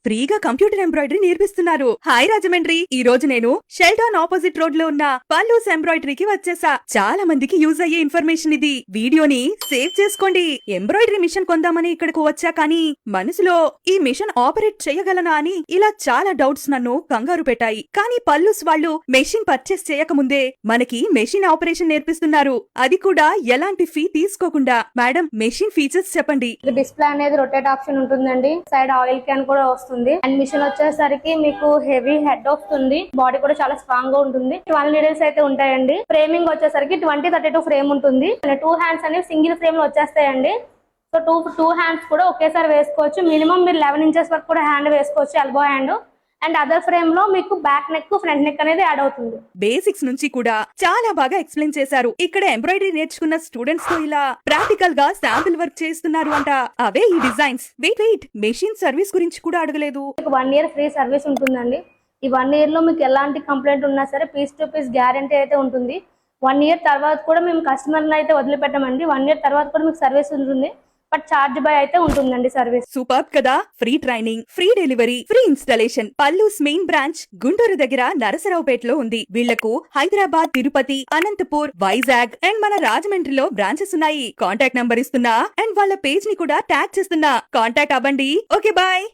ఫ్రీగా computer embroidery నేర్పిస్తున్నారు. Hi Rajahmundry, ఈ రోజు నేను షెల్టాన్ ఆపోజిట్ రోడ్ లో ఉన్న పల్లూస్ ఎంబ్రాయిడరీకి వచ్చేసా. చాలా మందికి యూజ్ అయ్యే ఇన్ఫర్మేషన్ ఇది. వీడియోని సేవ్ చేసుకోండి. ఎంబ్రాయిడరీ మిషన్ కొందామని ఇక్కడకు వచ్చా, కానీ మనసులో ఈ మిషన్ ఆపరేట్ చేయగలనా అని ఇలా చాలా డౌట్స్ నన్ను కంగారు పెట్టాయి. కానీ పల్లూస్ వాళ్ళు మెషిన్ పర్చేస్ చేయకముందే మనకి మెషిన్ ఆపరేషన్ నేర్పిస్తున్నారు. అది కూడా ఎలాంటి ఫీ తీసుకోకుండా. మేడం, మెషిన్ ఫీచర్స్ చెప్పండి. డిస్ప్లే అనేది రొటేట్ ఆప్షన్ ఉంటుందండి. సైడ్ ఆయిల్ క్యాన్ కూడా వస్తుంది. అండ్ మిషన్ వచ్చేసరికి మీకు హెవీ హెడ్ వస్తుంది. బాడీ కూడా చాలా స్ట్రాంగ్ గా ఉంటుంది. 12 నీడిల్స్ అయితే ఉంటాయండి. ఫ్రేమింగ్ వచ్చేసరికి 20-32 ఫ్రేమ్ ఉంటుంది. 2 హ్యాండ్స్ అనేవి సింగిల్ ఫ్రేమ్ లో వచ్చేస్తాయండి. సో టూ హ్యాండ్స్ కూడా ఒకేసారి వేసుకోవచ్చు. మినిమం మీరు 11 ఇంచెస్ వరకు కూడా హ్యాండ్ వేసుకోవచ్చు, elbow hand. And other frame లో మీకు బ్యాక్ నెక్, ఫ్రంట్ నెక్ అనేది యాడ్ అవుతుంది. బేసిక్స్ నుంచి కూడా చాలా బాగా ఎక్స్ప్లెయిన్ చేశారు. ఇక్కడ ఎంబ్రాయిడరీ నేర్చుకున్న స్టూడెంట్స్ తో ఇలా ప్రాక్టికల్ గా శాంపిల్ వర్క్ చేస్తున్నారు అంట. అవే ఈ డిజైన్స్. వెయిట్, మెషిన్ సర్వీస్ గురించి కూడా అడగలేదు. 1 ఇయర్ ఫ్రీ సర్వీస్ ఉంటుందండి. ఈ 1 ఇయర్ లో మీకు ఎలాంటి కంప్లైంట్ ఉన్నా సరే పీస్ టు పీస్ గ్యారంటీ అయితే ఉంటుంది. 1 ఇయర్ తర్వాత కూడా మేము కస్టమర్ని అయితే వదిలిపెట్టమండి. 1 ఇయర్ తర్వాత కూడా మీకు సర్వీస్ ఉంటుంది. బట్ చార్జ్ బై అయితే ఉంటుందండి సర్వీస్. సూపర్ కదా. Free training, free delivery, free installation. Pallus main branch Guntur దగ్గర నరసరావుపేటలో ఉంది. వీళ్లకు హైదరాబాద్, తిరుపతి, అనంతపూర్, వైజాగ్ అండ్ మన రాజమండ్రిలో బ్రాంచెస్ ఉన్నాయి. కాంటాక్ట్ నంబర్ ఇస్తున్నా అండ్ వాళ్ళ పేజ్ ని కూడా ట్యాగ్ చేస్తున్నా. కాంటాక్ట్ అవ్వండి. Okay, bye.